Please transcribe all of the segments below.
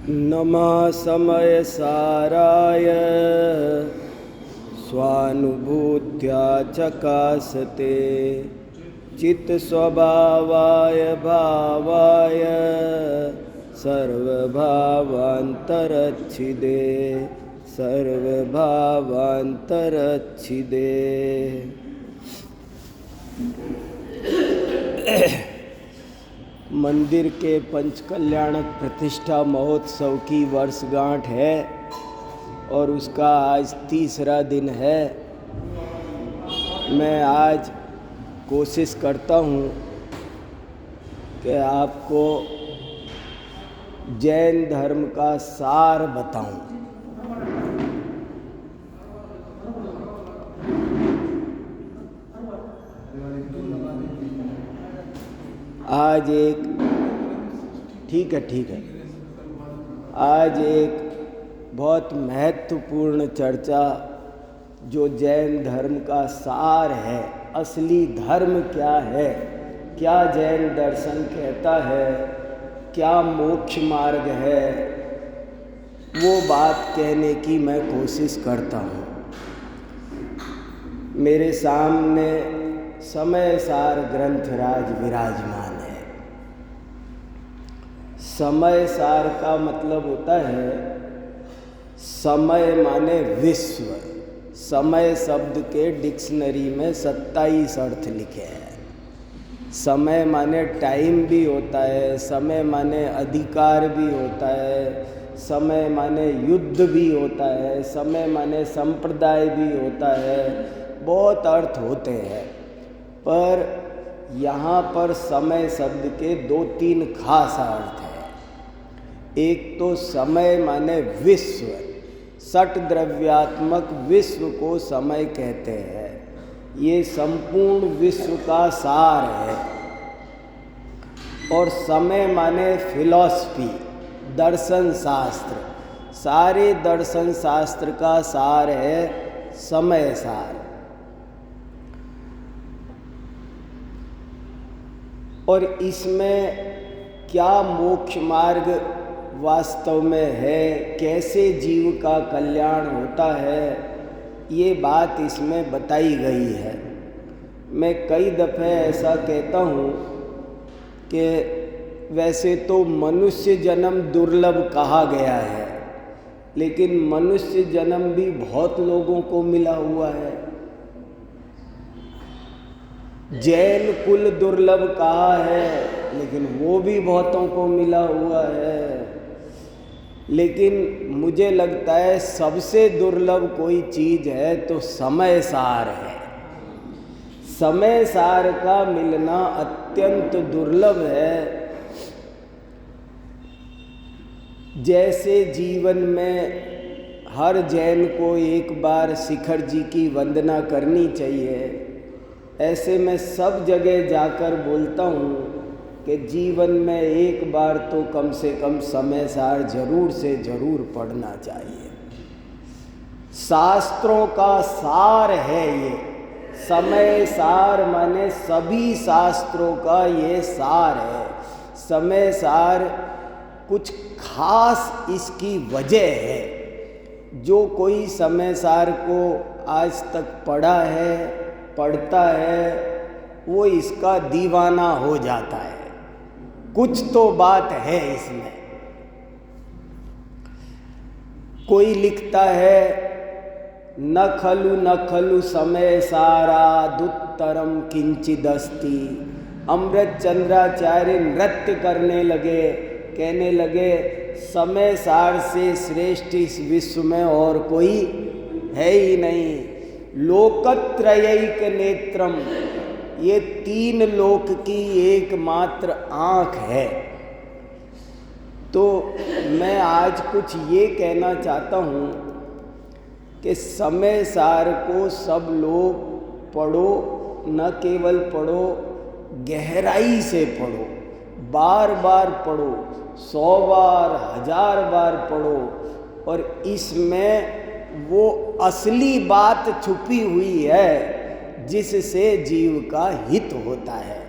नमः समय साराय स्वानुभूत्या चकासते चित्त स्वभावाय भावाय सर्वभावांतरच्छिदे सर्वभावांतरच्छिदे। मंदिर के पंचकल्याणक प्रतिष्ठा महोत्सव की वर्षगांठ है और उसका आज तीसरा दिन है। मैं आज कोशिश करता हूँ कि आपको जैन धर्म का सार बताऊं। आज एक ठीक है आज एक बहुत महत्वपूर्ण चर्चा जो जैन धर्म का सार है, असली धर्म क्या है, क्या जैन दर्शन कहता है, क्या मोक्ष मार्ग है, वो बात कहने की मैं कोशिश करता हूँ। मेरे सामने समय सार ग्रंथराज विराजमान है। समय सार का मतलब होता है, समय माने विश्व। समय शब्द के डिक्शनरी में 27 अर्थ लिखे हैं। समय माने टाइम भी होता है, समय माने अधिकार भी होता है, समय माने युद्ध भी होता है, समय माने संप्रदाय भी होता है, बहुत अर्थ होते हैं। पर यहाँ पर समय शब्द के 2-3 खास अर्थ हैं। एक तो समय माने विश्व, षट द्रव्यात्मक विश्व को समय कहते हैं। ये संपूर्ण विश्व का सार है। और समय माने फिलॉसफी, दर्शन शास्त्र। सारे दर्शन शास्त्र का सार है समय सार। और इसमें क्या मोक्ष मार्ग वास्तव में है, कैसे जीव का कल्याण होता है, ये बात इसमें बताई गई है। मैं कई दफ़े ऐसा कहता हूँ कि वैसे तो मनुष्य जन्म दुर्लभ कहा गया है, लेकिन मनुष्य जन्म भी बहुत लोगों को मिला हुआ है। जैन कुल दुर्लभ कहा है, लेकिन वो भी बहुतों को मिला हुआ है। लेकिन मुझे लगता है सबसे दुर्लभ कोई चीज़ है तो समय सार है। समय सार का मिलना अत्यंत दुर्लभ है। जैसे जीवन में हर जैन को एक बार शिखर जी की वंदना करनी चाहिए, ऐसे मैं सब जगह जाकर बोलता हूँ कि जीवन में एक बार तो कम से कम समय सार जरूर से जरूर पढ़ना चाहिए। शास्त्रों का सार है ये। समय सार माने सभी शास्त्रों का ये सार है। समय सार कुछ खास इसकी वजह है। जो कोई समय सार को आज तक पढ़ा है, पढ़ता है, वो इसका दीवाना हो जाता है। कुछ तो बात है इसमें। कोई लिखता है, न खलु समय सारा दुत्तरम किंचिदस्ति। अमृत चंद्राचार्य नृत्य करने लगे, कहने लगे समय सार से श्रेष्ठ इस विश्व में और कोई है ही नहीं। लोकत्रयैक नेत्रम, ये 3 लोक की एकमात्र आँख है। तो मैं आज कुछ ये कहना चाहता हूँ कि समय सार को सब लोग पढ़ो, न केवल पढ़ो, गहराई से पढ़ो, बार बार पढ़ो, 100 बार 1000 बार पढ़ो। और इसमें वो असली बात छुपी हुई है जिससे जीव का हित होता है।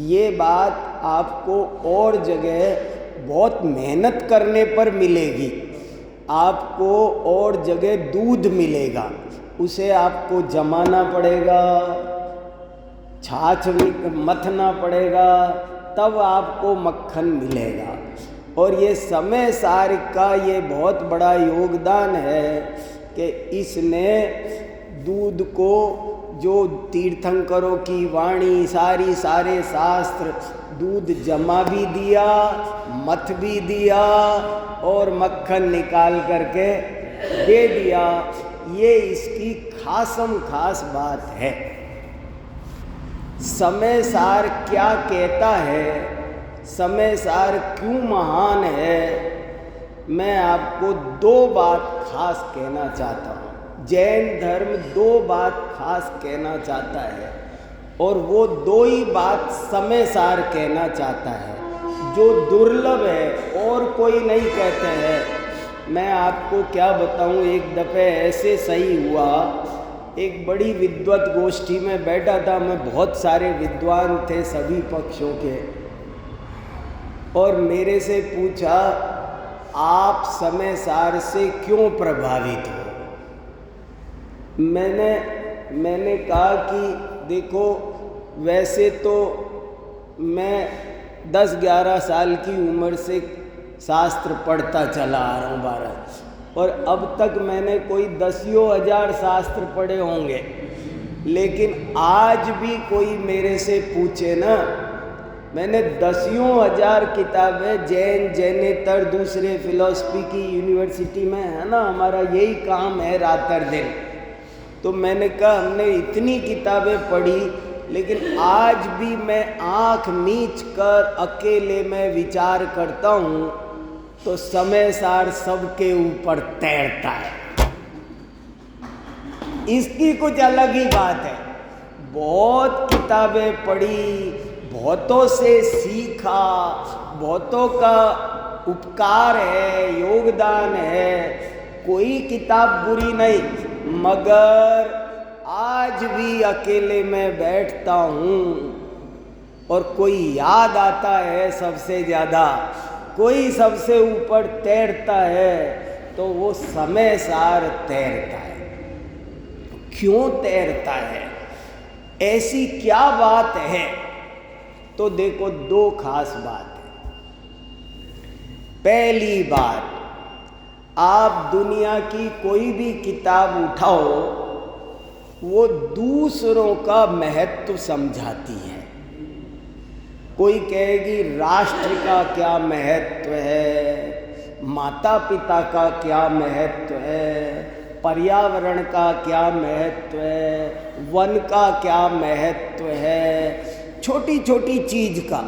ये बात आपको और जगह बहुत मेहनत करने पर मिलेगी। आपको और जगह दूध मिलेगा, उसे आपको जमाना पड़ेगा, छाछ मथना पड़ेगा, तब आपको मक्खन मिलेगा। और ये समय सार का ये बहुत बड़ा योगदान है कि इसने दूध को, जो तीर्थंकरों की वाणी, सारे शास्त्र, दूध जमा भी दिया, मथ भी दिया और मक्खन निकाल करके दे दिया। ये इसकी खासम खास बात है। समय सार क्या कहता है, समय सार क्यों महान है, मैं आपको दो बात खास कहना चाहता हूँ। जैन धर्म दो बात खास कहना चाहता है और वो दो ही बात समय सार कहना चाहता है, जो दुर्लभ है और कोई नहीं कहते हैं। मैं आपको क्या बताऊँ, एक दफ़े ऐसे सही हुआ, एक बड़ी विद्वत गोष्ठी में बैठा था मैं, बहुत सारे विद्वान थे सभी पक्षों के, और मेरे से पूछा आप समय सार से क्यों प्रभावित हो। मैंने कहा कि देखो, वैसे तो मैं 10-11 साल की उम्र से शास्त्र पढ़ता चला आ रहा हूँ 12, और अब तक मैंने कोई 10,000 शास्त्र पढ़े होंगे। लेकिन आज भी कोई मेरे से पूछे ना, मैंने 10,000 किताबें जैनेतर दूसरे फिलॉसफी की यूनिवर्सिटी में है ना, हमारा यही काम है रातर दिन। तो मैंने कहा हमने इतनी किताबें पढ़ी, लेकिन आज भी मैं आँख मीच कर अकेले में विचार करता हूँ तो समय सार सबके ऊपर तैरता है। इसकी कुछ अलग ही बात है। बहुत किताबें पढ़ी, बहुतों से सीखा, बहुतों का उपकार है, योगदान है, कोई किताब बुरी नहीं, मगर आज भी अकेले में बैठता हूँ और कोई याद आता है सबसे ज़्यादा, कोई सबसे ऊपर तैरता है, तो वो समय सार तैरता है। क्यों तैरता है, ऐसी क्या बात है? तो देखो, दो खास बात है। पहली बात, आप दुनिया की कोई भी किताब उठाओ, वो दूसरों का महत्व समझाती है। कोई कहेगी राष्ट्र का क्या महत्व है, माता पिता का क्या महत्व है, पर्यावरण का क्या महत्व है, वन का क्या महत्व है, छोटी छोटी चीज़ का,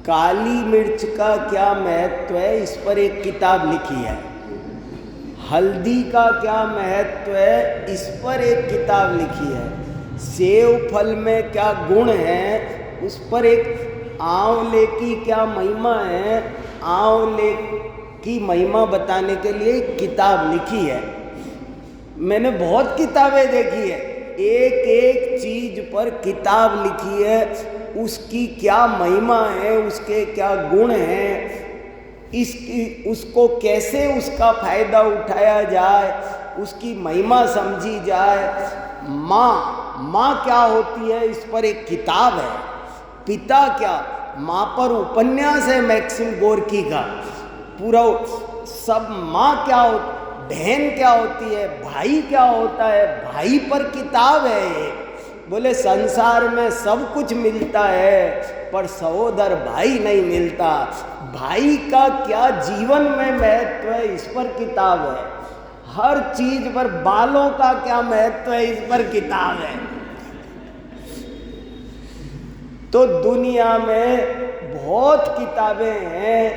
काली मिर्च का क्या महत्व है, इस पर एक किताब लिखी है। हल्दी का क्या महत्व है, इस पर एक किताब लिखी है। सेब फल में क्या गुण है, उस पर एक, आंवले की क्या महिमा है, आंवले की महिमा बताने के लिए एक किताब लिखी है। मैंने बहुत किताबें देखी है, एक एक चीज पर किताब लिखी है, उसकी क्या महिमा है, उसके क्या गुण हैं, उसको कैसे उसका फायदा उठाया जाए, उसकी महिमा समझी जाए। माँ क्या होती है, इस पर एक किताब है। पिता क्या, माँ पर उपन्यास है मैक्सिम गोर्की का पूरा सब। माँ क्या होती, बहन क्या होती है, भाई क्या होता है, भाई पर किताब है। बोले संसार में सब कुछ मिलता है पर सहोदर भाई नहीं मिलता। भाई का क्या जीवन में महत्व है, इस पर किताब है। हर चीज पर, बालों का क्या महत्व है, इस पर किताब है। तो दुनिया में बहुत किताबें हैं,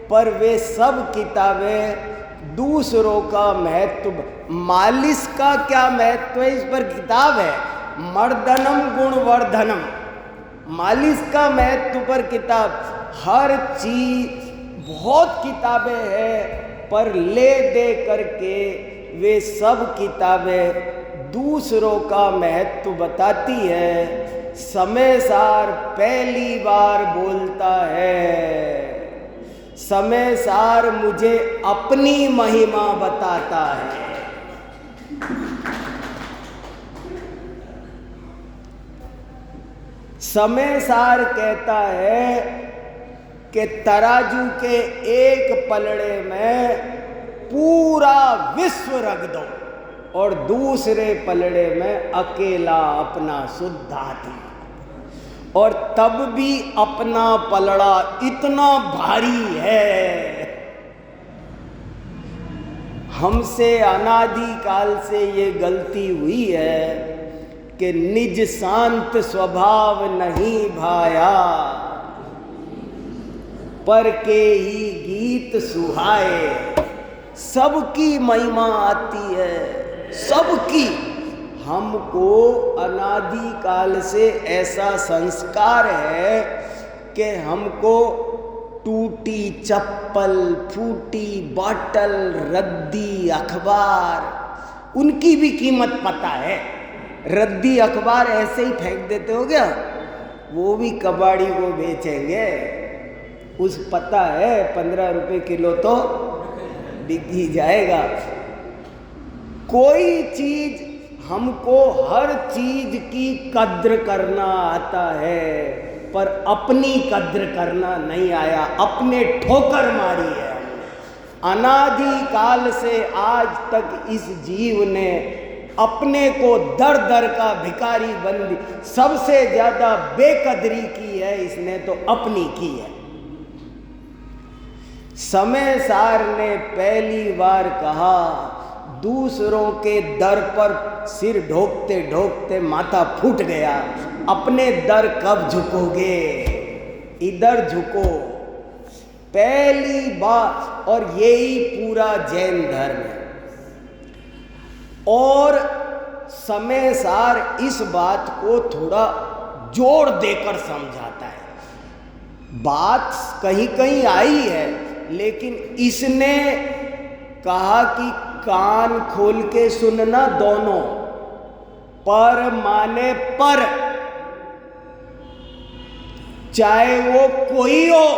पर वे सब किताबें दूसरों का महत्व, मालिश का क्या महत्व है, इस पर किताब है। मर्दनम गुणवर्धनम, मालिश का महत्व पर किताब। हर चीज, बहुत किताबें हैं, पर ले दे करके वे सब किताबें दूसरों का महत्व बताती है। समय सार पहली बार बोलता है, समय सार मुझे अपनी महिमा बताता है। समय सार कहता है कि तराजू के एक पलड़े में पूरा विश्व रख दो और दूसरे पलड़े में अकेला अपना शुद्ध आत्मा, और तब भी अपना पलड़ा इतना भारी है। हमसे अनादि काल से ये गलती हुई है कि निज शांत स्वभाव नहीं भाया, पर के ही गीत सुहाए। सबकी महिमा आती है, सबकी। हमको अनादि काल से ऐसा संस्कार है कि हमको टूटी चप्पल, फूटी बॉटल, रद्दी अखबार, उनकी भी कीमत पता है। रद्दी अखबार ऐसे ही फेंक देते हो क्या? वो भी कबाड़ी को बेचेंगे। उस पता है 15 रुपए किलो तो बिक ही जाएगा। कोई चीज, हमको हर चीज की कद्र करना आता है, पर अपनी कद्र करना नहीं आया। अपने ठोकर मारी है। अनादि काल से आज तक इस जीव ने अपने को दर दर का भिखारी बन दी। सबसे ज्यादा बेकदरी की है इसने तो अपनी की है। समय सार ने पहली बार कहा, दूसरों के दर पर सिर ढोकते ढोकते माथा फूट गया। अपने दर कब झुकोगे? इधर झुको। पहली बार। और यही पूरा जैन धर्म है। और समय सार इस बात को थोड़ा जोर देकर समझाता है। बात कहीं कहीं आई है, लेकिन इसने कहा कि कान खोल के सुनना दोनों। पर माने पर, चाहे वो कोई हो।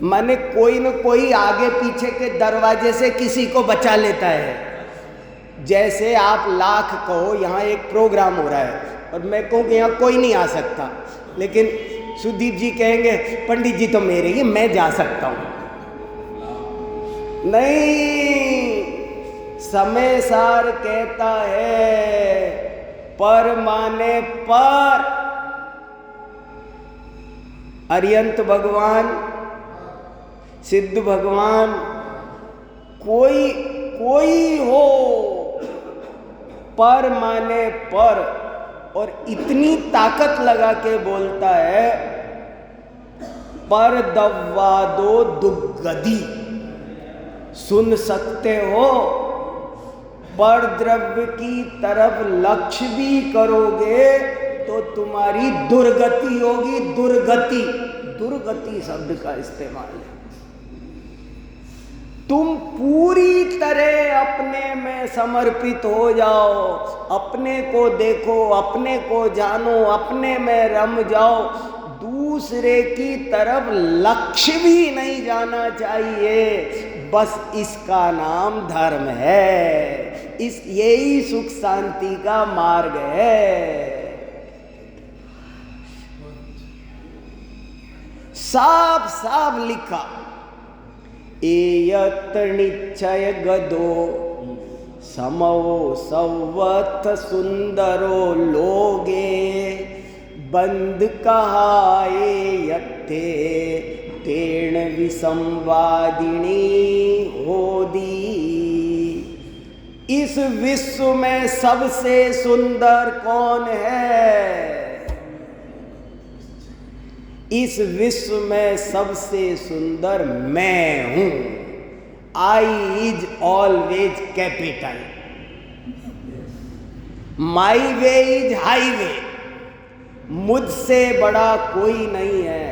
माने कोई न कोई आगे पीछे के दरवाजे से किसी को बचा लेता है। जैसे आप लाख कहो यहाँ एक प्रोग्राम हो रहा है और मैं कहूँ कि यहाँ कोई नहीं आ सकता, लेकिन सुदीप जी कहेंगे पंडित जी तो मेरे ही, मैं जा सकता हूँ। नहीं, समय सार कहता है पर माने पर। अरियंत भगवान, सिद्ध भगवान, कोई हो, पर माने पर। और इतनी ताकत लगा के बोलता है, पर दव्वा दो दुग्गदी। सुन सकते हो, पर द्रव्य की तरफ लक्ष्य भी करोगे तो तुम्हारी दुर्गति होगी। दुर्गति, दुर्गति शब्द का इस्तेमाल है। तुम पूरी तरह अपने में समर्पित हो जाओ, अपने को देखो, अपने को जानो, अपने में रम जाओ। दूसरे की तरफ लक्ष्य भी नहीं जाना चाहिए। बस इसका नाम धर्म है। यही सुख शांति का मार्ग है। साफ साफ लिखा, एयत निश्चय गदो समवो सवत सुंदरो लोगे। बंद कहाए यत्थे तेण विसंवादिनी होदी। इस विश्व में सबसे सुंदर कौन है? इस विश्व में सबसे सुंदर मैं हूं। I is always capital, my way is highway. मुझसे बड़ा कोई नहीं है।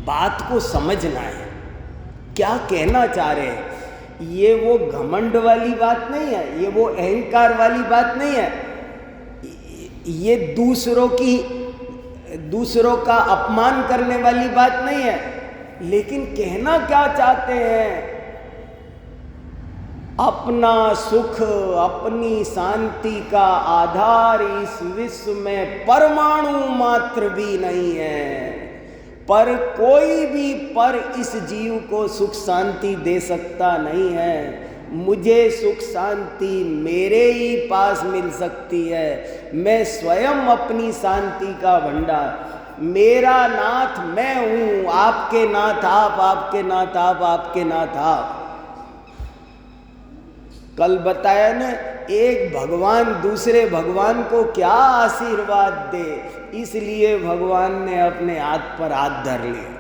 बात को समझना है, क्या कहना चाह रहे हैं। ये वो घमंड वाली बात नहीं है, ये वो अहंकार वाली बात नहीं है। ये दूसरों का अपमान करने वाली बात नहीं है। लेकिन कहना क्या चाहते हैं? अपना सुख, अपनी शांति का आधार इस विश्व में परमाणु मात्र भी नहीं है। पर कोई भी पर इस जीव को सुख शांति दे सकता नहीं है। मुझे सुख शांति मेरे ही पास मिल सकती है। मैं स्वयं अपनी शांति का भंडार। मेरा नाथ मैं हूँ, आपके नाथ आप, आपके नाथ आप, आपके नाथ आप। कल बताया ना, एक भगवान दूसरे भगवान को क्या आशीर्वाद दे, इसलिए भगवान ने अपने हाथ पर हाथ धर लिया।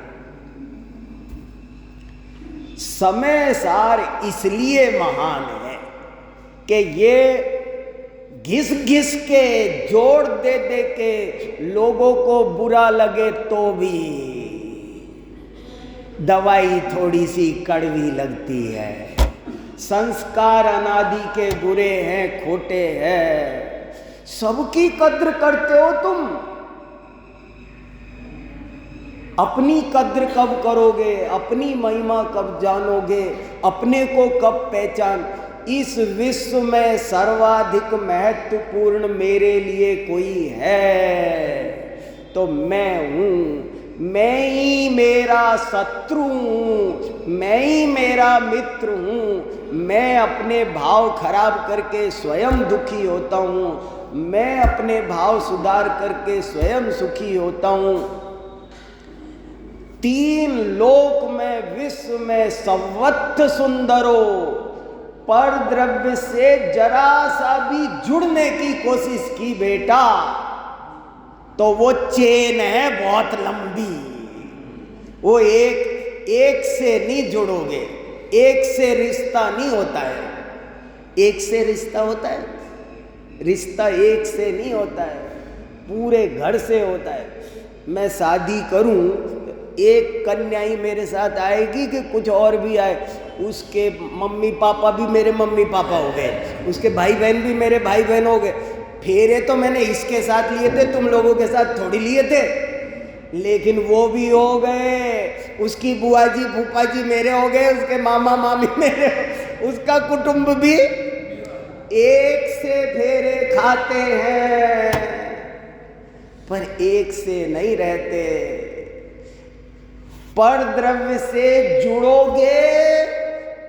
समय सार इसलिए महान है कि ये घिस घिस के, जोड़ दे दे के लोगों को बुरा लगे तो भी दवाई थोड़ी सी कड़वी लगती है। संस्कार अनादि के बुरे हैं, खोटे हैं। सबकी कद्र करते हो तुम, अपनी कद्र कब करोगे? अपनी महिमा कब जानोगे? अपने को कब पहचान? इस विश्व में सर्वाधिक महत्वपूर्ण मेरे लिए कोई है तो मैं हूँ। मैं ही मेरा शत्रु हूँ, मैं ही मेरा मित्र हूँ। मैं अपने भाव खराब करके स्वयं दुखी होता हूँ, मैं अपने भाव सुधार करके स्वयं सुखी होता हूँ। तीन लोक में विश्व में सर्वत्र सुंदरो, पर द्रव्य से जरा सा भी जुड़ने की कोशिश की बेटा तो वो चेन है बहुत लंबी। वो एक से नहीं जुड़ोगे, एक से रिश्ता नहीं होता है। एक से रिश्ता होता है, रिश्ता एक से नहीं होता है, पूरे घर से होता है। मैं शादी करूं, एक कन्या ही मेरे साथ आएगी कि कुछ और भी आए? उसके मम्मी पापा भी मेरे मम्मी पापा हो गए, उसके भाई बहन भी मेरे भाई बहन हो गए। फेरे तो मैंने इसके साथ लिए थे, तुम लोगों के साथ थोड़ी लिए थे, लेकिन वो भी हो गए। उसकी बुआ जी फूफा जी मेरे हो गए, उसके मामा मामी मेरे, उसका कुटुंब भी एक से फेरे खाते हैं पर एक से नहीं रहते। पर द्रव्य से जुड़ोगे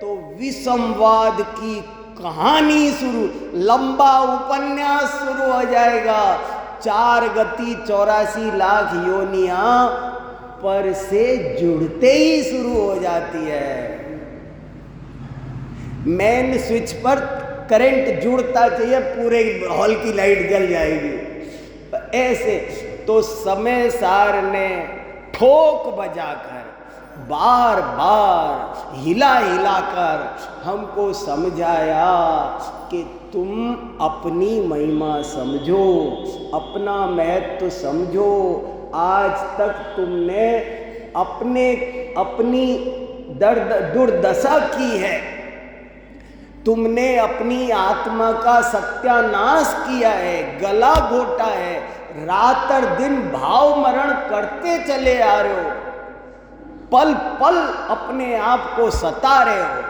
तो विषमवाद की कहानी शुरू, लंबा उपन्यास शुरू हो जाएगा। 4 गति 84 लाख योनियां पर से जुड़ते ही शुरू हो जाती है। मेन स्विच पर करंट जुड़ता चाहिए, पूरे हॉल की लाइट जल जाएगी। ऐसे तो समय सार ने ठोक बजाकर, बार बार हिला हिलाकर हमको समझाया कि तुम अपनी महिमा समझो, अपना महत्व समझो। आज तक तुमने अपनी दुर्दशा की है, तुमने अपनी आत्मा का सत्यानाश किया है, गला घोटा है, रात और दिन भाव मरण करते चले आ रहे हो। पल पल अपने आप को सता रहे हो,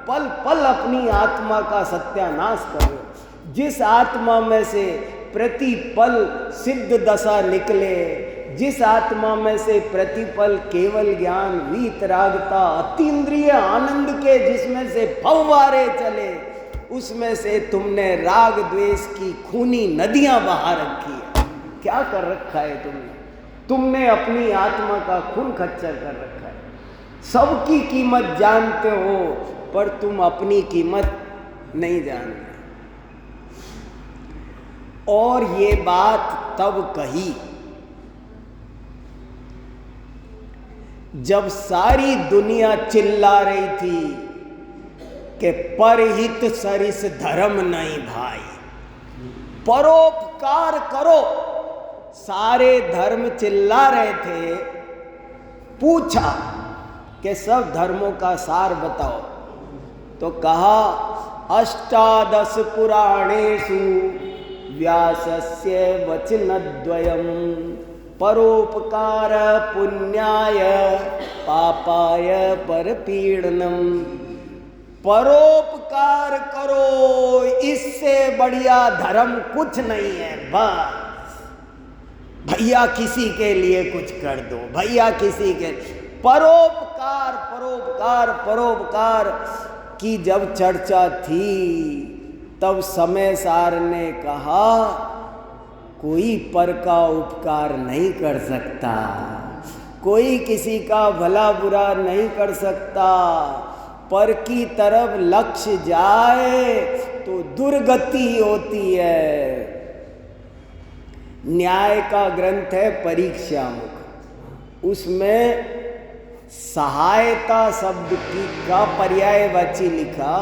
पल पल अपनी आत्मा का सत्यानाश कर रहे हो। जिस आत्मा में से प्रतिपल सिद्ध दशा निकले, जिस आत्मा में से प्रतिपल केवल ज्ञान वीतरागता अतीन्द्रिय आनंद के जिसमें से फव्वारे चले, उसमें से तुमने राग द्वेष की खूनी नदियां बहा रखी है। क्या कर रखा है तुमने अपनी आत्मा का खून खच्चर कर रखा है। सबकी कीमत जानते हो पर तुम अपनी कीमत नहीं जानते। और ये बात तब कही जब सारी दुनिया चिल्ला रही थी कि परहित सरिस धर्म नहीं भाई, परोपकार करो। सारे धर्म चिल्ला रहे थे। पूछा कि सब धर्मों का सार बताओ, तो कहा अष्टादश पुराणेषु व्यासस्य वचनद्वयम् परोपकार पुण्याय पापाय परपीड़नम। परोपकार करो, इससे बढ़िया धर्म कुछ नहीं है। बस भैया किसी के लिए कुछ कर दो, भैया किसी के। परोपकार परोपकार परोपकार की जब चर्चा थी तब समय सार ने कहा कोई पर का उपकार नहीं कर सकता, कोई किसी का भला बुरा नहीं कर सकता। पर की तरफ लक्ष्य जाए तो दुर्गति होती है। न्याय का ग्रंथ है परीक्षा मुख, उसमें सहायता शब्द का पर्यायवाची लिखा,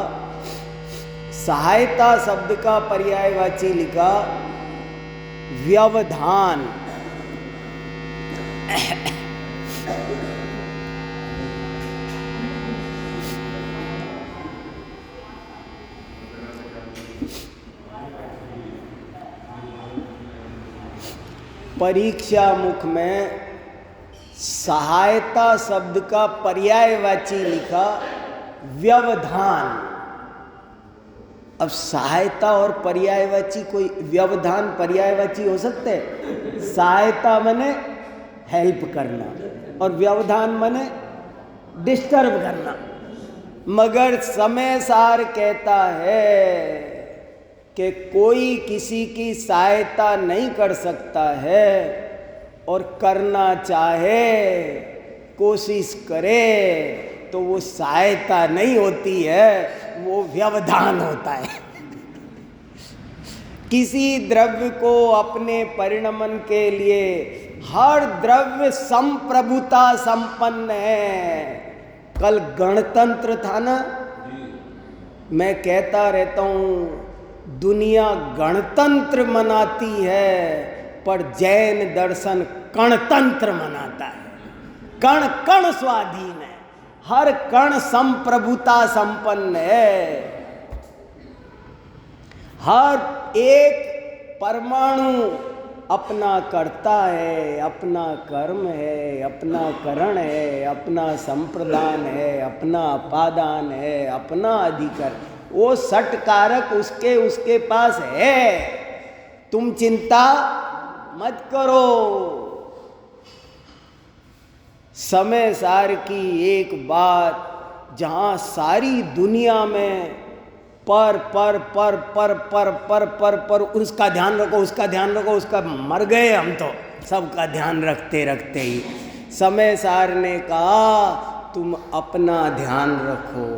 सहायता शब्द का पर्यायवाची लिखा व्यवधान। परीक्षा मुख में सहायता शब्द का पर्यायवाची लिखा व्यवधान। अब सहायता और पर्यायवाची, कोई व्यवधान पर्यायवाची हो सकते हैं? सहायता माने हेल्प करना और व्यवधान माने डिस्टर्ब करना। मगर समय सार कहता है कि कोई किसी की सहायता नहीं कर सकता है और करना चाहे, कोशिश करे तो वो सहायता नहीं होती है, वो व्यवधान होता है। किसी द्रव्य को अपने परिणमन के लिए हर द्रव्य संप्रभुता संपन्न है। कल गणतंत्र था ना, मैं कहता रहता हूँ दुनिया गणतंत्र मनाती है पर जैन दर्शन कणतंत्र मनाता है। कण कण स्वाधीन है, हर कण संप्रभुता संपन्न है। हर एक परमाणु अपना करता है, अपना कर्म है, अपना करण है, अपना संप्रदान है, अपना अपादान है, अपना अधिकार। वो सट कारक उसके पास है, तुम चिंता मत करो। समय सार की एक बात, जहाँ सारी दुनिया में पर पर पर पर पर पर पर पर उसका ध्यान रखो, उसका ध्यान रखो, उसका मर गए हम तो सबका ध्यान रखते रखते ही। समय सार ने कहा तुम अपना ध्यान रखो,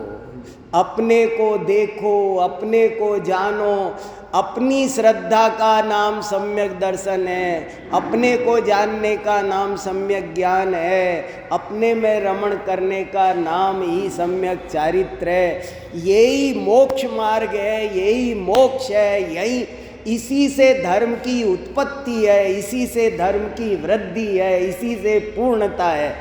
अपने को देखो, अपने को जानो। अपनी श्रद्धा का नाम सम्यक दर्शन है, अपने को जानने का नाम सम्यक ज्ञान है, अपने में रमण करने का नाम ही सम्यक चारित्र है। यही मोक्ष मार्ग है, यही मोक्ष है, यही इसी से धर्म की उत्पत्ति है, इसी से धर्म की वृद्धि है, इसी से पूर्णता है।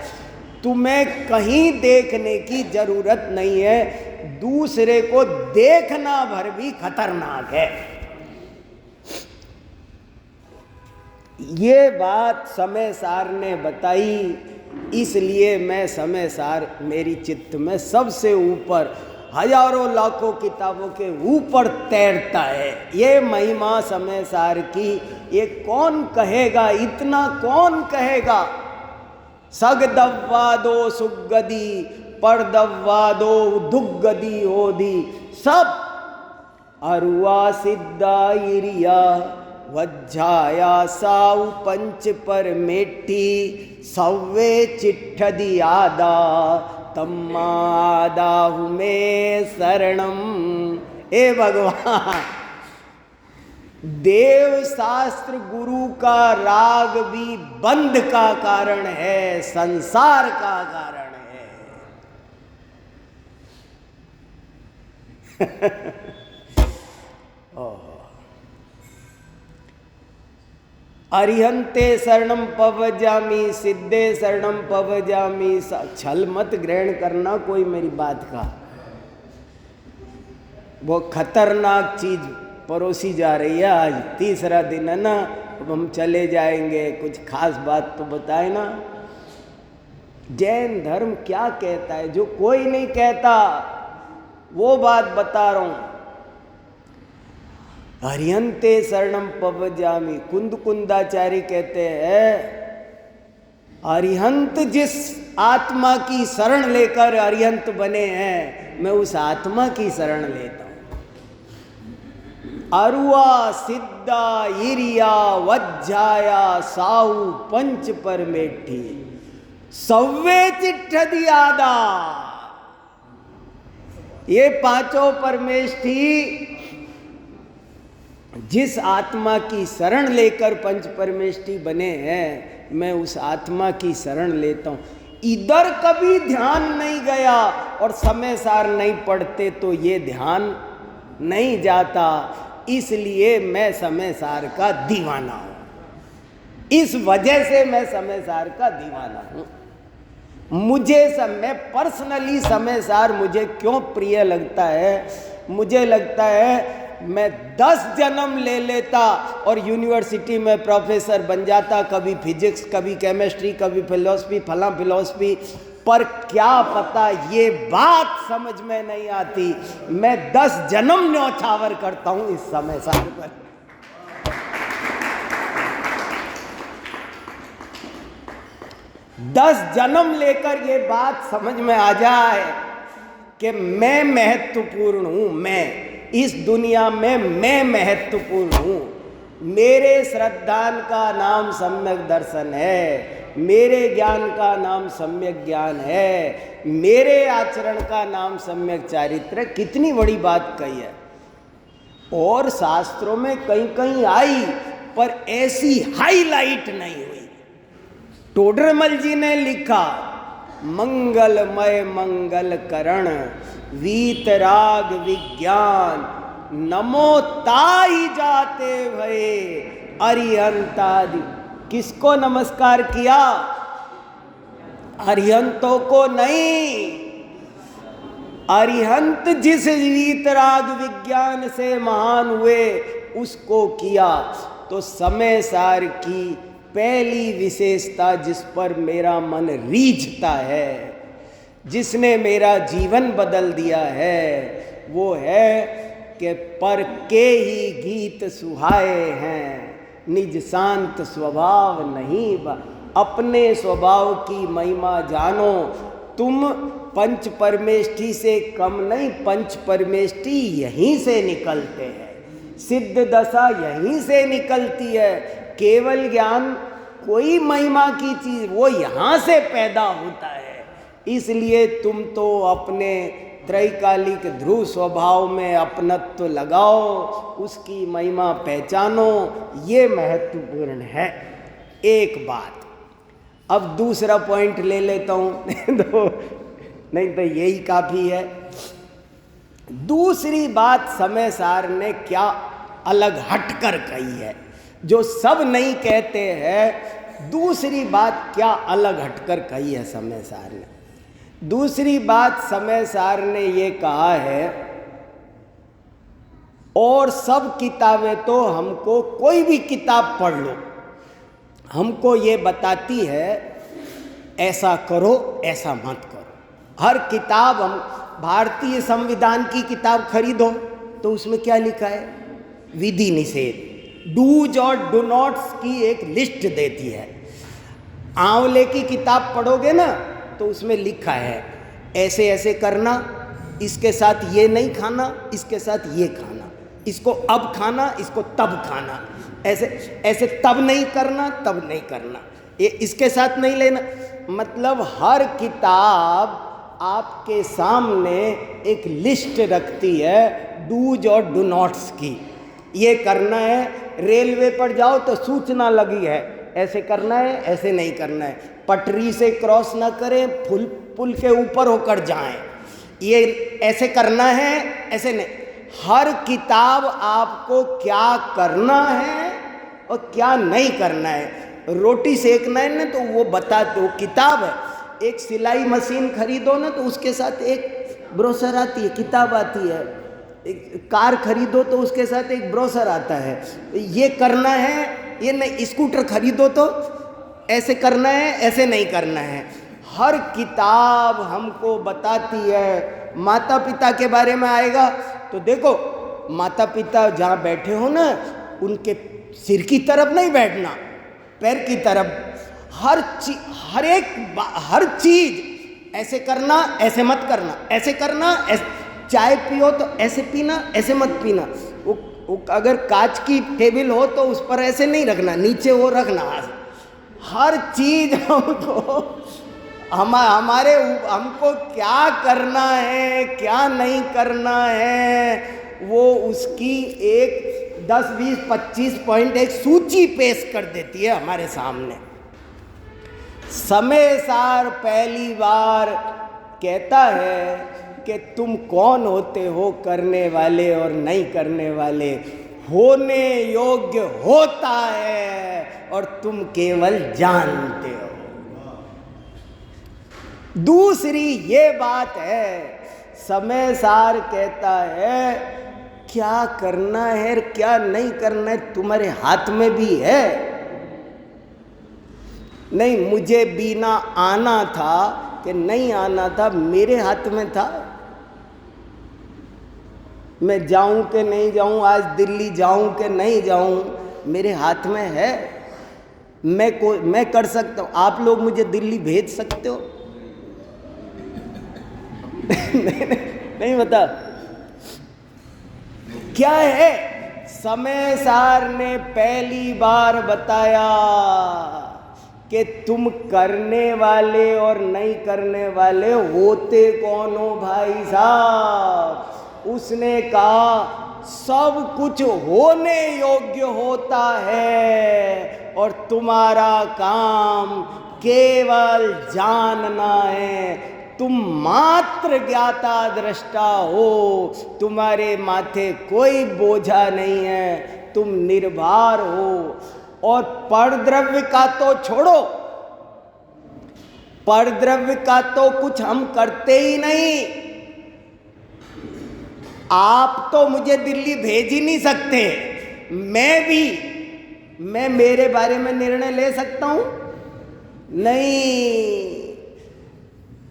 तुम्हें कहीं देखने की जरूरत नहीं है, दूसरे को देखना भर भी खतरनाक है। ये बात समय सार ने बताई, इसलिए मैं समय सार मेरी चित्त में सबसे ऊपर, हजारों लाखों किताबों के ऊपर तैरता है। ये महिमा समय सार की, ये कौन कहेगा, इतना कौन कहेगा। सगदव्वादो सुगदी परदव्वादो दुग्गदी होदी, सब अरुआ सिद्धा इरिया वज्जाया साउ पंच पर मेटी सव्वे चिट्ठदी आदा तम्मादाहु में शरणम। ए भगवान, देव शास्त्र गुरु का राग भी बंध का कारण है, संसार का कारण है। अरिहंते शरणम पवजामी सिद्धे शरणम पवजामी। छल मत ग्रहण करना कोई मेरी बात का, वो खतरनाक चीज परोसी जा रही है। आज तीसरा दिन है ना, अब हम चले जाएंगे, कुछ खास बात तो बताए ना। जैन धर्म क्या कहता है जो कोई नहीं कहता, वो बात बता रहा हूं। हरिहंते शरणम पवजामि, कुंद कुंदाचार्य कहते हैं अरिहंत जिस आत्मा की शरण लेकर अरिहंत बने हैं, मैं उस आत्मा की शरण लेता हूं। अरुआ सिद्धा इरिया वज्जाया साहू पंच परमेठी सव्वे चिट्ठदियादा। ये पांचों परमेष्ठी जिस आत्मा की शरण लेकर पंच परमेष्ठी बने हैं, मैं उस आत्मा की शरण लेता हूं। इधर कभी ध्यान नहीं गया और समय सार नहीं पढ़ते तो ये ध्यान नहीं जाता, इसलिए मैं समय सार का दीवाना हूं। इस वजह से मैं समय सार का दीवाना हूं। मैं पर्सनली समय सार मुझे क्यों प्रिय लगता है, मुझे लगता है मैं 10 जन्म ले लेता और यूनिवर्सिटी में प्रोफेसर बन जाता, कभी फिजिक्स, कभी केमिस्ट्री, कभी फिलॉसफी, फला फिलॉसफी, पर क्या पता ये बात समझ में नहीं आती। मैं 10 जन्म न्यौछावर करता हूं इस समय सार पर। दस जन्म लेकर ये बात समझ में आ जाए कि मैं महत्वपूर्ण हूं, मैं इस दुनिया में मैं महत्वपूर्ण हूं। मेरे श्रद्धान का नाम सम्यक दर्शन है, मेरे ज्ञान का नाम सम्यक ज्ञान है, मेरे आचरण का नाम सम्यक चारित्र। कितनी बड़ी बात कही है, और शास्त्रों में कहीं कहीं आई पर ऐसी हाईलाइट नहीं हुई। टोडरमल जी ने लिखा मंगलमय मंगल करण वीतराग विज्ञान नमो ताई जाते भये अरिहंतादि। किसको नमस्कार किया? अरिहंतों को नहीं। अरिहंत जिस वीतराग विज्ञान से महान हुए उसको किया। तो समय सार की पहली विशेषता जिस पर मेरा मन रीझता है, जिसने मेरा जीवन बदल दिया है, वो है कि पर के ही गीत सुहाए हैं निज शांत स्वभाव नहीं। अपने स्वभाव की महिमा जानो। तुम पंच परमेष्ठी से कम नहीं, पंच परमेष्ठी यहीं से निकलते हैं, सिद्ध दशा यहीं से निकलती है। केवल ज्ञान कोई महिमा की चीज, वो यहाँ से पैदा होता है। इसलिए तुम तो अपने त्रैकालिक ध्रुव स्वभाव में अपनत्व लगाओ, उसकी महिमा पहचानो, ये महत्वपूर्ण है। एक बात, अब दूसरा पॉइंट ले लेता हूँ नहीं तो यही काफ़ी है। दूसरी बात समय सार ने क्या अलग हटकर कही है, जो सब नहीं कहते हैं। दूसरी बात क्या अलग हटकर कही है समय सार ने? दूसरी बात समय सार ने ये कहा है, और सब किताबें तो हमको, कोई भी किताब पढ़ लो, हमको ये बताती है ऐसा करो ऐसा मत करो। हर किताब, हम भारतीय संविधान की किताब खरीदो तो उसमें क्या लिखा है? विधि निषेध, डूज और डू नॉट्स की एक लिस्ट देती है। आंवले की किताब पढ़ोगे ना तो उसमें लिखा है ऐसे ऐसे करना, इसके साथ ये नहीं खाना, इसके साथ ये खाना, इसको अब खाना, इसको तब खाना, ऐसे ऐसे तब नहीं करना, तब नहीं करना, ये इसके साथ नहीं लेना। मतलब हर किताब आपके सामने एक लिस्ट रखती है डूज और डू नॉट्स की। ये करना है, रेलवे पर जाओ तो सूचना लगी है ऐसे करना है, ऐसे नहीं करना है, पटरी से क्रॉस ना करें, पुल के ऊपर होकर जाएं, ये ऐसे करना है, ऐसे नहीं। हर किताब आपको क्या करना है और क्या नहीं करना है। रोटी सेकना है ना तो वो बताते, वो किताब है। एक सिलाई मशीन खरीदो ना तो उसके साथ एक ब्रोशर आती है, किताब आती है। एक कार खरीदो तो उसके साथ एक ब्रोशर आता है। ये करना है, ये नहीं, स्कूटर खरीदो तो ऐसे करना है, ऐसे नहीं करना है। हर किताब हमको बताती है। माता पिता के बारे में आएगा तो देखो, माता पिता जहाँ बैठे हो ना, उनके सिर की तरफ नहीं बैठना, पैर की तरफ। हर चीज ऐसे करना, ऐसे मत करना, ऐसे करना, चाय पियो तो ऐसे पीना, ऐसे मत पीना। वो अगर कांच की टेबल हो तो उस पर ऐसे नहीं रखना, नीचे वो रखना। हर चीज हमको क्या करना है, क्या नहीं करना है, वो उसकी एक 10, 20, 25 पॉइंट एक सूची पेश कर देती है हमारे सामने। समय सार पहली बार कहता है कि तुम कौन होते हो करने वाले और नहीं करने वाले। होने योग्य होता है और तुम केवल जानते हो। दूसरी ये बात है, समय सार कहता है क्या करना है क्या नहीं करना है तुम्हारे हाथ में भी है। नहीं, मुझे बीना आना था कि नहीं आना था, मेरे हाथ में था। मैं जाऊं कि नहीं जाऊं, आज दिल्ली जाऊं कि नहीं जाऊं, मेरे हाथ में है। मैं कर सकता हूं। आप लोग मुझे दिल्ली भेज सकते हो? नहीं बता क्या है। समय सार ने पहली बार बताया कि तुम करने वाले और नहीं करने वाले होते कौन हो भाई साहब। उसने कहा सब कुछ होने योग्य होता है और तुम्हारा काम केवल जानना है। तुम मात्र ज्ञाता दृष्टा हो, तुम्हारे माथे कोई बोझा नहीं है, तुम निर्भर हो। और परद्रव्य का तो छोड़ो, परद्रव्य का तो कुछ हम करते ही नहीं। आप तो मुझे दिल्ली भेज ही नहीं सकते, मैं मेरे बारे में निर्णय ले सकता हूं? नहीं।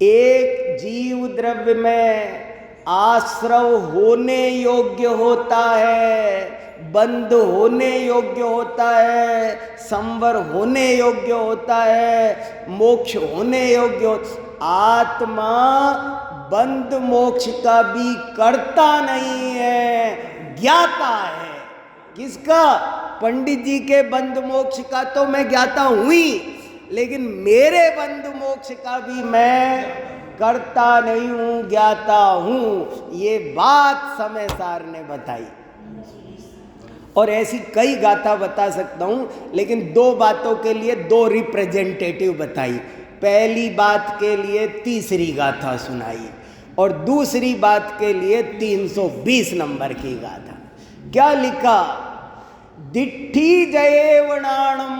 एक जीव द्रव्य में आश्रव होने योग्य होता है, बंध होने योग्य होता है, संवर होने योग्य होता है, मोक्ष होने योग्य आत्मा बंध मोक्ष का भी करता नहीं है, ज्ञाता है। किसका? पंडित जी के बंध मोक्ष का तो मैं ज्ञाता हूं ही, लेकिन मेरे बंध मोक्ष का भी मैं करता नहीं हूं, ज्ञाता हूं। ये बात समय सार ने बताई। और ऐसी कई गाथा बता सकता हूं, लेकिन दो बातों के लिए दो रिप्रेजेंटेटिव बताई। पहली बात के लिए तीसरी गाथा सुनाई और दूसरी बात के लिए 320 नंबर की गाथा। क्या लिखा? दिट्ठी जयेवणाणम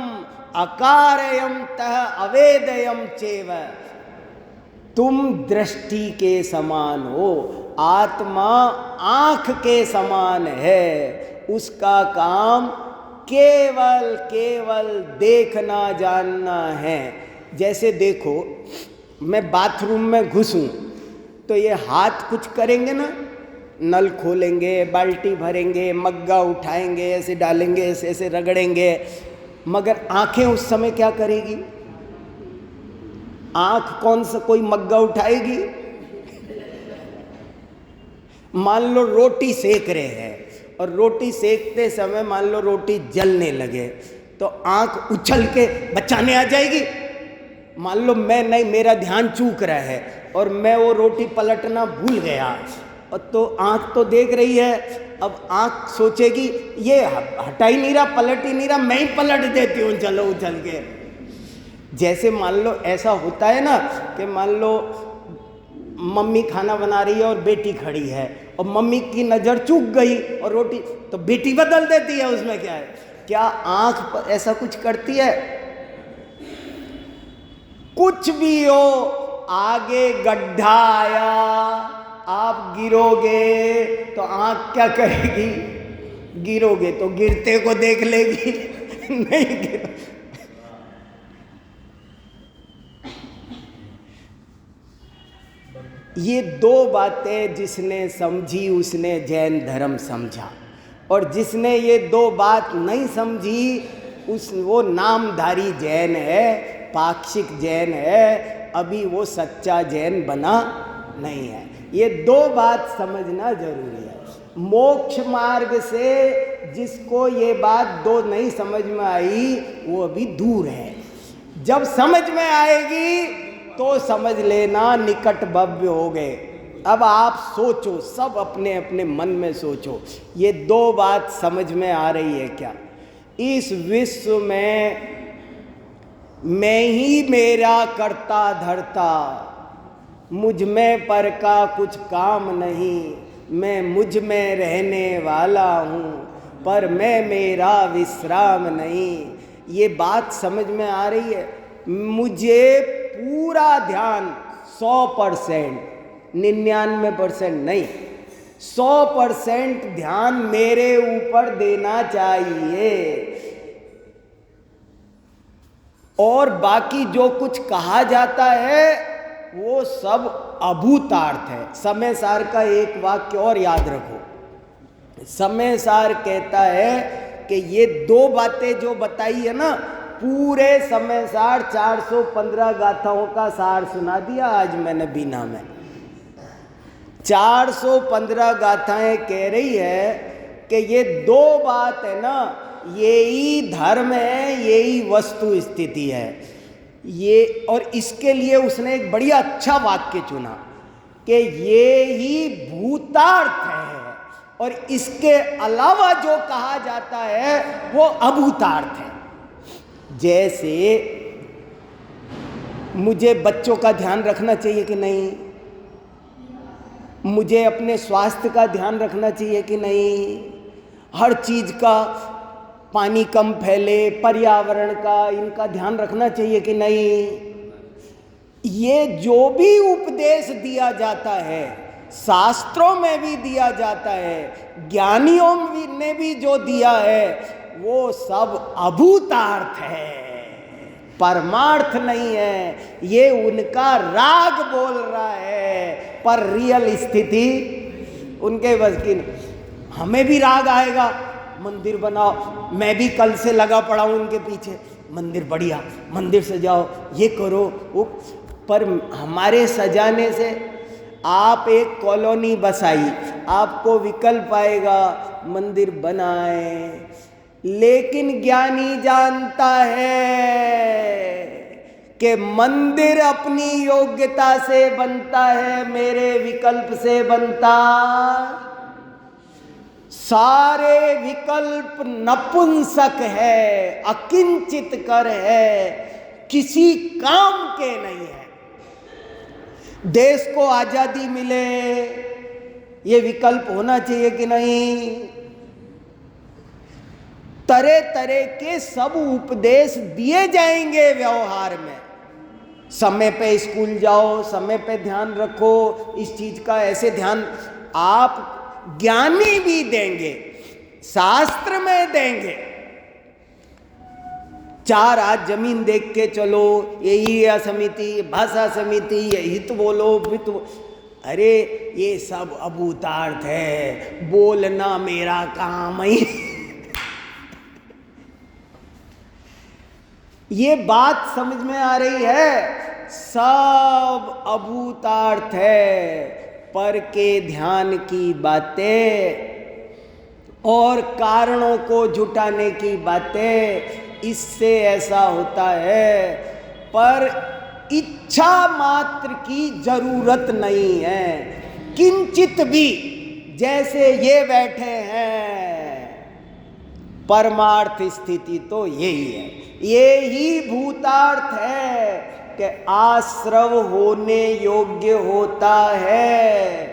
अकारयम तह अवेदयम चेव। तुम दृष्टि के समान हो, आत्मा आँख के समान है। उसका काम केवल देखना जानना है। जैसे देखो, मैं बाथरूम में घुसूं तो ये हाथ कुछ करेंगे ना, नल खोलेंगे, बाल्टी भरेंगे, मग्गा उठाएंगे, ऐसे डालेंगे, ऐसे ऐसे रगड़ेंगे, मगर आंखें उस समय क्या करेगी? आंख कौन सा कोई मग्गा उठाएगी? मान लो रोटी सेक रहे हैं और रोटी सेकते समय मान लो रोटी जलने लगे तो आंख उछल के बचाने आ जाएगी। मान लो मैं नहीं, मेरा ध्यान चूक रहा है और मैं वो रोटी पलटना भूल गया, और तो आंख तो देख रही है। अब आंख सोचेगी ये हटा ही नहीं रहा, पलट ही नहीं रहा, मैं ही पलट देती हूँ, चलो उछल के। जैसे मान लो ऐसा होता है ना कि मान लो मम्मी खाना बना रही है और बेटी खड़ी है और मम्मी की नज़र चूक गई और रोटी, तो बेटी बदल देती है, उसमें क्या है? क्या आंख पर ऐसा कुछ करती है? कुछ भी हो, आगे गड्ढा आया, आप गिरोगे तो आंख क्या करेगी? गिरोगे तो गिरते को देख लेगी नहीं गिरा। ये दो बातें जिसने समझी उसने जैन धर्म समझा, और जिसने ये दो बात नहीं समझी वो नामधारी जैन है, पाक्षिक जैन है, अभी वो सच्चा जैन बना नहीं है। ये दो बात समझना जरूरी है। मोक्ष मार्ग से जिसको ये बात दो नहीं समझ में आई वो अभी दूर है। जब समझ में आएगी तो समझ लेना निकट भव्य हो गए। अब आप सोचो, सब अपने अपने मन में सोचो, ये दो बात समझ में आ रही है क्या? इस विश्व में मैं ही मेरा करता धरता, मुझ में पर का कुछ काम नहीं, मैं मुझ में रहने वाला हूँ, पर मैं मेरा विश्राम नहीं। ये बात समझ में आ रही है? मुझे पूरा ध्यान 100%, 99% नहीं, 100% ध्यान मेरे ऊपर देना चाहिए, और बाकी जो कुछ कहा जाता है वो सब अभूतार्थ है। समय सार का एक वाक्य और याद रखो। समय सार कहता है कि ये दो बातें जो बताई है ना, पूरे समय सार 415 गाथाओं का सार सुना दिया आज मैंने बीना में। 415 गाथाएं कह रही है कि ये दो बात है ना, यही धर्म है, यही वस्तु स्थिति है ये। और इसके लिए उसने एक बढ़िया अच्छा वाक्य चुना कि ये ही भूतार्थ है, और इसके अलावा जो कहा जाता है वो अभूतार्थ है। जैसे मुझे बच्चों का ध्यान रखना चाहिए कि नहीं, मुझे अपने स्वास्थ्य का ध्यान रखना चाहिए कि नहीं, हर चीज का, पानी कम फैले, पर्यावरण का, इनका ध्यान रखना चाहिए कि नहीं। ये जो भी उपदेश दिया जाता है, शास्त्रों में भी दिया जाता है, ज्ञानियों ने भी जो दिया है, वो सब अभूतार्थ है, परमार्थ नहीं है। ये उनका राग बोल रहा है, पर रियल स्थिति उनके बस की नहीं। हमें भी राग आएगा, मंदिर बनाओ, मैं भी कल से लगा पड़ा हूँ इनके पीछे, मंदिर बढ़िया, मंदिर सजाओ, ये करो वो। पर हमारे सजाने से आप एक कॉलोनी बसाई, आपको विकल्प आएगा मंदिर बनाए, लेकिन ज्ञानी जानता है कि मंदिर अपनी योग्यता से बनता है, मेरे विकल्प से बनता। सारे विकल्प नपुंसक है, अकिंचित कर है, किसी काम के नहीं है। देश को आजादी मिले, ये विकल्प होना चाहिए कि नहीं? तरह तरह के सब उपदेश दिए जाएंगे व्यवहार में। समय पे स्कूल जाओ, समय पे ध्यान रखो, इस चीज का ऐसे ध्यान आप ज्ञानी भी देंगे, शास्त्र में देंगे। 4 आज जमीन देख के चलो, यही समिति, भाषा समिति, ये हित बोलो, वित अरे ये सब अभूतार्थ है, बोलना मेरा काम ही। ये बात समझ में आ रही है? सब अभूतार्थ है, पर के ध्यान की बातें और कारणों को जुटाने की बातें, इससे ऐसा होता है। पर इच्छा मात्र की जरूरत नहीं है, किंचित भी। जैसे ये बैठे हैं, परमार्थ स्थिति तो यही है, ये ही भूतार्थ है कि आश्रव होने योग्य होता है,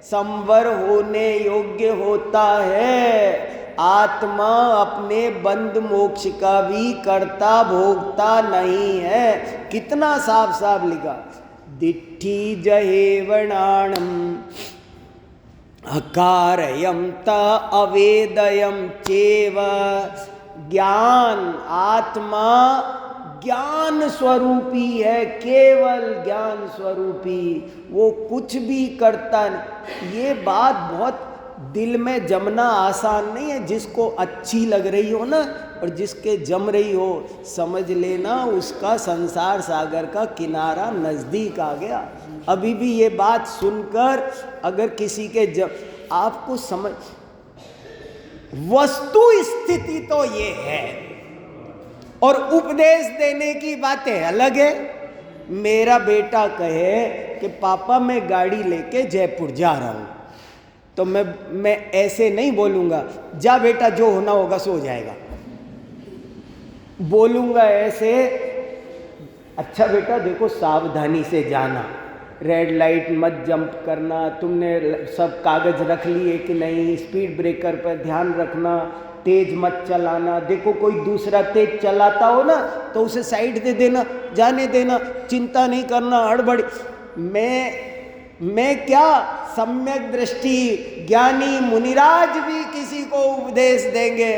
संवर होने योग्य होता है। आत्मा अपने बंद मोक्ष का भी कर्ता भोगता नहीं है। कितना साफ साफ लिखा, दिट्ठी जहेवणाणम अकारयम त अवेदयम चेव ज्ञान, आत्मा ज्ञान स्वरूपी है, केवल ज्ञान स्वरूपी, वो कुछ भी करता नहीं। ये बात बहुत दिल में जमना आसान नहीं है। जिसको अच्छी लग रही हो ना और जिसके जम रही हो, समझ लेना उसका संसार सागर का किनारा नज़दीक आ गया। अभी भी ये बात सुनकर अगर किसी के आपको समझ, वस्तु स्थिति तो ये है और उपदेश देने की बातें अलग है। मेरा बेटा कहे कि पापा मैं गाड़ी लेके जयपुर जा रहा हूँ, तो मैं ऐसे नहीं बोलूँगा जा बेटा जो होना होगा सो जाएगा। बोलूँगा ऐसे, अच्छा बेटा देखो सावधानी से जाना, रेड लाइट मत जंप करना, तुमने सब कागज़ रख लिए कि नहीं, स्पीड ब्रेकर पर ध्यान रखना, तेज मत चलाना, देखो कोई दूसरा तेज चलाता हो ना तो उसे साइड दे देना, जाने देना, चिंता नहीं करना, हड़बड़ी। मैं क्या सम्यक दृष्टि ज्ञानी मुनिराज भी किसी को उपदेश देंगे,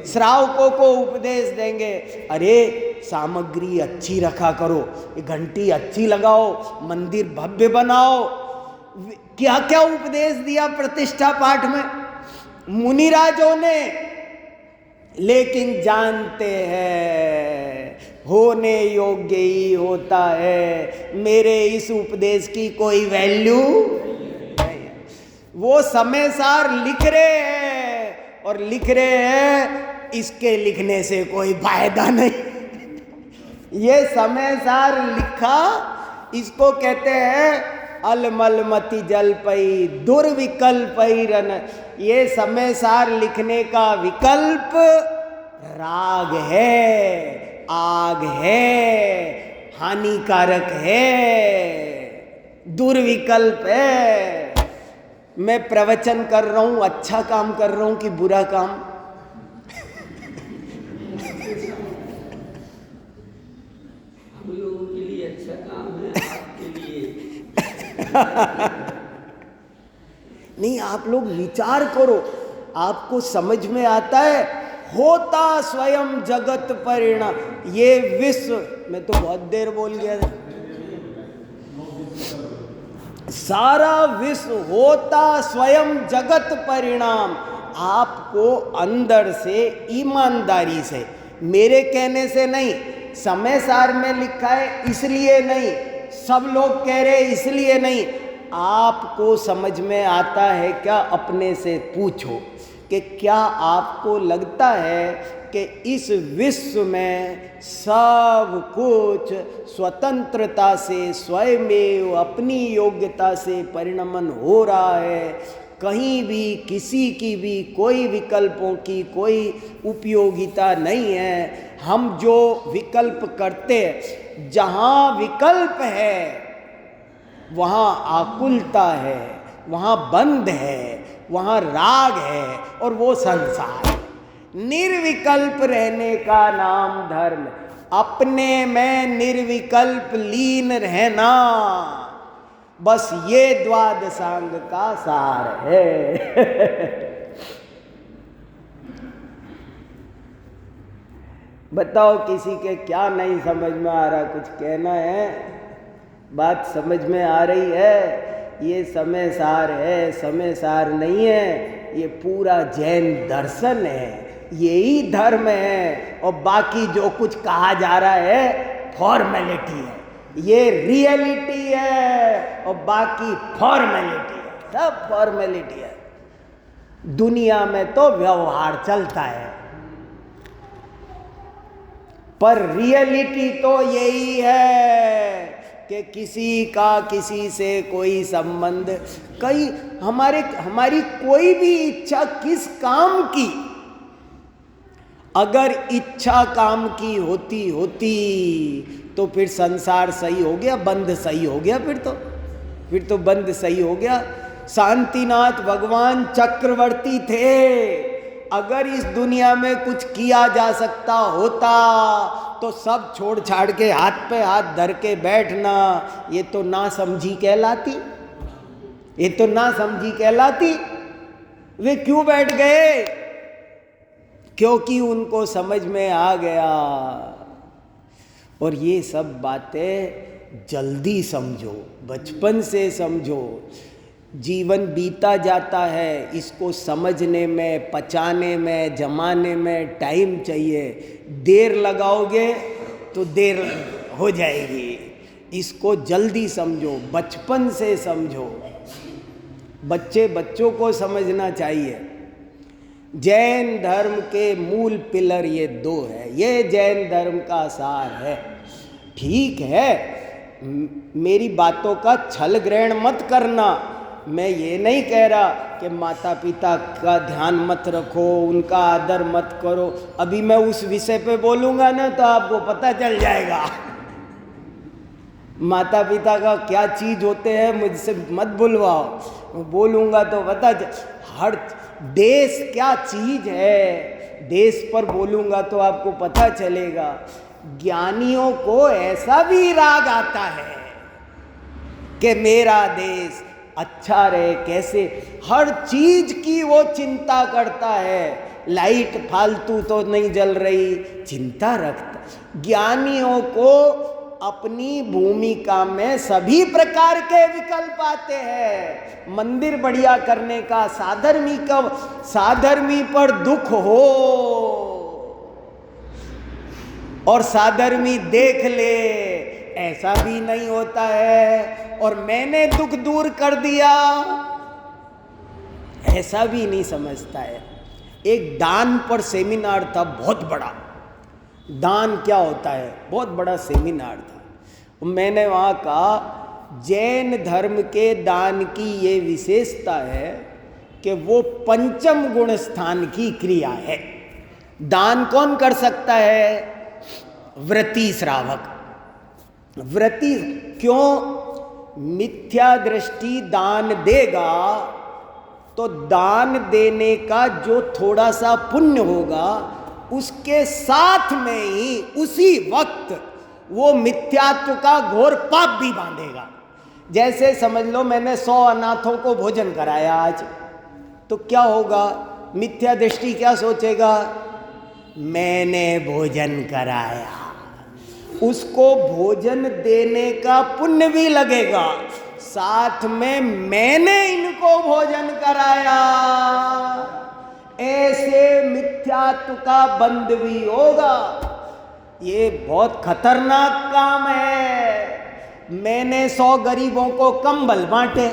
श्रावकों को उपदेश देंगे, अरे सामग्री अच्छी रखा करो, घंटी अच्छी लगाओ, मंदिर भव्य बनाओ। क्या क्या उपदेश दिया प्रतिष्ठा पाठ में मुनिराजों ने। लेकिन जानते हैं होने योग्य ही होता है, मेरे इस उपदेश की कोई वैल्यू नहीं। वो समय सार लिख रहे हैं और लिख रहे हैं, इसके लिखने से कोई फायदा नहीं। ये समय सार लिखा, इसको कहते हैं अलमलमति जल पई दुर्विकल्प रन। ये समय सार लिखने का विकल्प राग है, आग है, हानिकारक है, दुर्विकल्प है। मैं प्रवचन कर रहा हूं, अच्छा काम कर रहा हूं कि बुरा काम? हम लोगों के लिए अच्छा काम है, आपके लिए नहीं। आप लोग विचार करो, आपको समझ में आता है। होता स्वयं जगत परिणाम, ये विश्व में तो बहुत देर बोल गया था। सारा विश्व होता स्वयं जगत परिणाम। आपको अंदर से ईमानदारी से, मेरे कहने से नहीं, समय सार में लिखा है इसलिए नहीं, सब लोग कह रहे इसलिए नहीं, आपको समझ में आता है क्या? अपने से पूछो कि क्या आपको लगता है कि इस विश्व में सब कुछ स्वतंत्रता से, स्वयमेव अपनी योग्यता से परिणमन हो रहा है? कहीं भी किसी की भी कोई विकल्पों की कोई उपयोगिता नहीं है। हम जो विकल्प करते हैं, जहाँ विकल्प है वहाँ आकुलता है, वहाँ बंध है, वहाँ राग है और वो संसार है। निर्विकल्प रहने का नाम धर्म, अपने में निर्विकल्प लीन रहना, बस ये द्वादशांग का सार है। बताओ किसी के क्या नहीं समझ में आ रहा? कुछ कहना है? बात समझ में आ रही है? ये समय सार है, समय सार नहीं है, ये पूरा जैन दर्शन है, यही धर्म है। और बाकी जो कुछ कहा जा रहा है फॉर्मेलिटी है, ये रियलिटी है और बाकी फॉर्मेलिटी है, सब फॉर्मेलिटी है। दुनिया में तो व्यवहार चलता है, पर रियलिटी तो यही है कि किसी का किसी से कोई संबंध, कई हमारी कोई भी इच्छा किस काम की, अगर इच्छा काम की होती तो फिर संसार सही हो गया, बंध सही हो गया, फिर तो बंध सही हो गया। शांतिनाथ भगवान चक्रवर्ती थे। अगर इस दुनिया में कुछ किया जा सकता होता तो सब छोड़ छाड़ के हाथ पे हाथ धर के बैठना, ये तो ना समझी कहलाती, ये तो ना समझी कहलाती। वे क्यों बैठ गए? क्योंकि उनको समझ में आ गया। और ये सब बातें जल्दी समझो, बचपन से समझो। जीवन बीता जाता है, इसको समझने में, पचाने में, जमाने में टाइम चाहिए। देर लगाओगे तो देर हो जाएगी। इसको जल्दी समझो, बचपन से समझो। बच्चों को समझना चाहिए। जैन धर्म के मूल पिलर ये दो है, ये जैन धर्म का सार है। ठीक है, मेरी बातों का छल ग्रहण मत करना। मैं ये नहीं कह रहा कि माता पिता का ध्यान मत रखो, उनका आदर मत करो। अभी मैं उस विषय पे बोलूँगा ना तो आपको पता चल जाएगा माता पिता का क्या चीज़ होते हैं, मुझसे मत बुलवाओ। मैं बोलूँगा तो पता हर देश क्या चीज़ है, देश पर बोलूँगा तो आपको पता चलेगा। ज्ञानियों को ऐसा भी राग आता है कि मेरा देश अच्छा रहे, कैसे हर चीज की वो चिंता करता है। लाइट फालतू तो नहीं जल रही, चिंता रखता। ज्ञानियों को अपनी भूमिका में सभी प्रकार के विकल्प आते हैं। मंदिर बढ़िया करने का, साधर्मी पर दुख हो और साधर्मी देख ले, ऐसा भी नहीं होता है। और मैंने दुख दूर कर दिया, ऐसा भी नहीं समझता है। एक दान पर सेमिनार था, बहुत बड़ा। दान क्या होता है, बहुत बड़ा सेमिनार था। मैंने वहाँ कहा जैन धर्म के दान की ये विशेषता है कि वो पंचम गुण स्थान की क्रिया है। दान कौन कर सकता है? व्रती श्रावक। व्रती क्यों? मिथ्या दृष्टि दान देगा तो दान देने का जो थोड़ा सा पुण्य होगा उसके साथ में ही उसी वक्त वो मिथ्यात्व का घोर पाप भी बांधेगा। जैसे समझ लो मैंने 100 अनाथों को भोजन कराया आज, तो क्या होगा? मिथ्या दृष्टि क्या सोचेगा? मैंने भोजन कराया, उसको भोजन देने का पुण्य भी लगेगा, साथ में मैंने इनको भोजन कराया, ऐसे मिथ्यात्व का बंध भी होगा। ये बहुत खतरनाक काम है। मैंने 100 गरीबों को कंबल बांटे।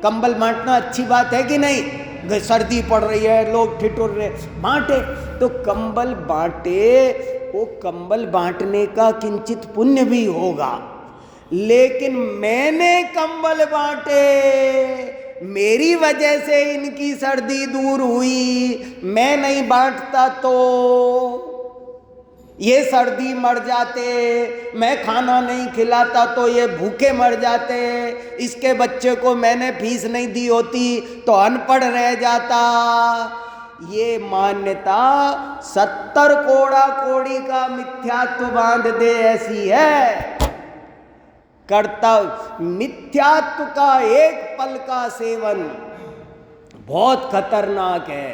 कंबल बांटना अच्छी बात है कि नहीं? सर्दी पड़ रही है, लोग ठिठुर रहे, बांटे। तो कंबल बांटे, वो कंबल बांटने का किंचित पुण्य भी होगा। लेकिन मैंने कंबल बांटे, मेरी वजह से इनकी सर्दी दूर हुई, मैं नहीं बांटता तो ये सर्दी मर जाते, मैं खाना नहीं खिलाता तो ये भूखे मर जाते, इसके बच्चे को मैंने फीस नहीं दी होती तो अनपढ़ रह जाता। ये मान्यता 70 कोड़ा कोड़ी का मिथ्यात्व बांध दे ऐसी है। कर्तव्य मिथ्यात्व का एक पल का सेवन बहुत खतरनाक है।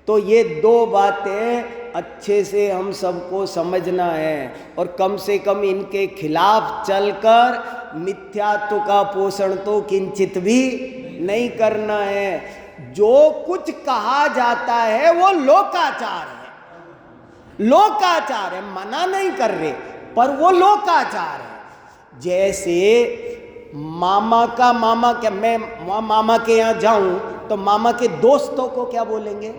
तो ये दो बातें अच्छे से हम सबको समझना है और कम से कम इनके खिलाफ चलकर मिथ्यात्व का पोषण तो किंचित भी नहीं करना है। जो कुछ कहा जाता है वो लोकाचार है, लोकाचार है, मना नहीं कर रहे, पर वो लोकाचार है। जैसे मामा का मामा, क्या मैं मामा के यहाँ जाऊं तो मामा के दोस्तों को क्या बोलेंगे?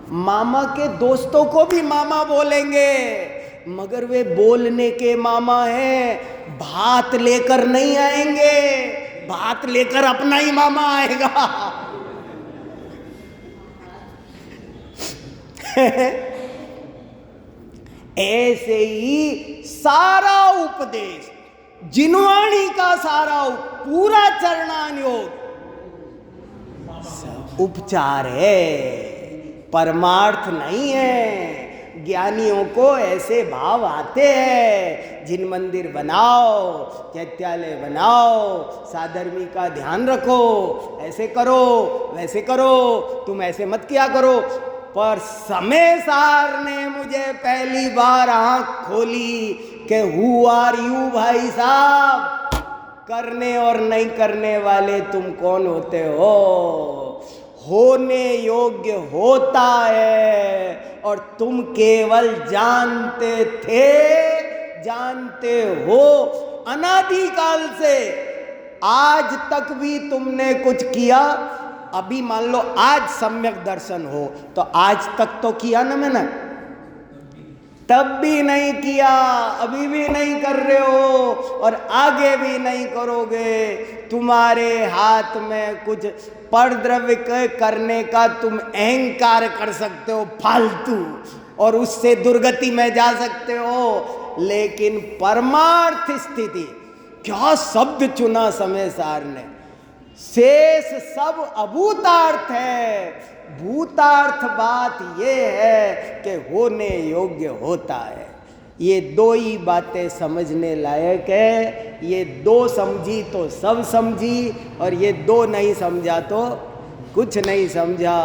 मामा के दोस्तों को भी मामा बोलेंगे, मगर वे बोलने के मामा हैं, भात लेकर नहीं आएंगे, भात लेकर अपना ही मामा आएगा। ऐसे ही सारा उपदेश, जिनवाणी का सारा पूरा चरणान योग सब उपचार है, परमार्थ नहीं है। ज्ञानियों को ऐसे भाव आते हैं, जिन मंदिर बनाओ, चैत्यालय बनाओ, साधर्मी का ध्यान रखो, ऐसे करो वैसे करो, तुम ऐसे मत किया करो, पर समय सार ने मुझे पहली बार आंख खोली कि हु आर यू भाई साहब, करने और नहीं करने वाले तुम कौन होते हो। होने योग्य होता है और तुम केवल जानते थे, जानते हो। अनादिकाल से आज तक भी तुमने कुछ किया, अभी मान लो आज सम्यक दर्शन हो तो आज तक तो किया ना मैंने, तब भी नहीं किया, अभी भी नहीं कर रहे हो और आगे भी नहीं करोगे। तुम्हारे हाथ में कुछ परद्रव्य करने का तुम अहंकार कर सकते हो फालतू, और उससे दुर्गति में जा सकते हो, लेकिन परमार्थ स्थिति, क्या शब्द चुना समय सार ने, शेष सब अभूतार्थ है। भूतार्थ बात ये है कि होने योग्य होता है। ये दो ही बातें समझने लायक है। ये दो समझी तो सब समझी, और ये दो नहीं समझा तो कुछ नहीं समझा।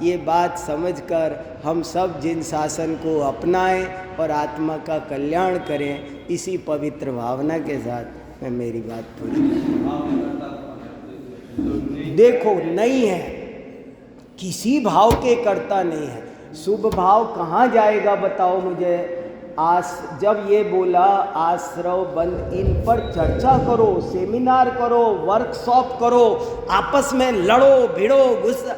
ये बात समझकर हम सब जिन शासन को अपनाएं और आत्मा का कल्याण करें, इसी पवित्र भावना के साथ मैं मेरी बात पूरी करूँ। देखो, नहीं है, किसी भाव के करता नहीं है। शुभ भाव कहाँ जाएगा बताओ मुझे। जब ये बोला आश्रव बंद, इन पर चर्चा करो, सेमिनार करो, वर्कशॉप करो, आपस में लड़ो भिड़ो, गुस्सा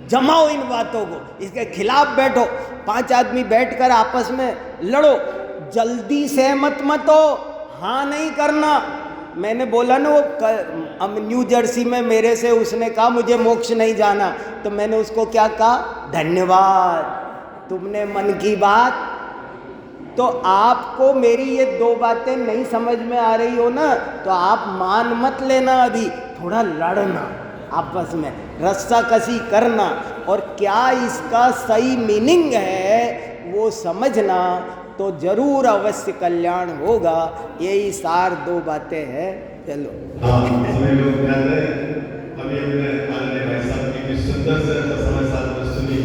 जमाओ इन बातों को, इसके खिलाफ बैठो, 5 आदमी बैठकर आपस में लड़ो, जल्दी सहमत मत हो, हाँ नहीं करना। मैंने बोला ना, वो न्यू जर्सी में मेरे से उसने कहा मुझे मोक्ष नहीं जाना, तो मैंने उसको क्या कहा, धन्यवाद, तुमने मन की बात। तो आपको मेरी ये दो बातें नहीं समझ में आ रही हो ना, तो आप मान मत लेना, अभी थोड़ा लड़ना, आपस में रस्साकसी करना, और क्या इसका सही मीनिंग है वो समझना, तो जरूर अवश्य कल्याण होगा। यही सार दो बातें हैं। चलो सभी लोग ध्यान दें। अभी हमने आनंद भाई साहब की सुंदर से समय साथ में सुनी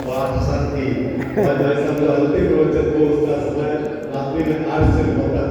और आप साथ की भाई साहब को अंतिम रोचक को उसका समय रात्रि में 8 से होगा।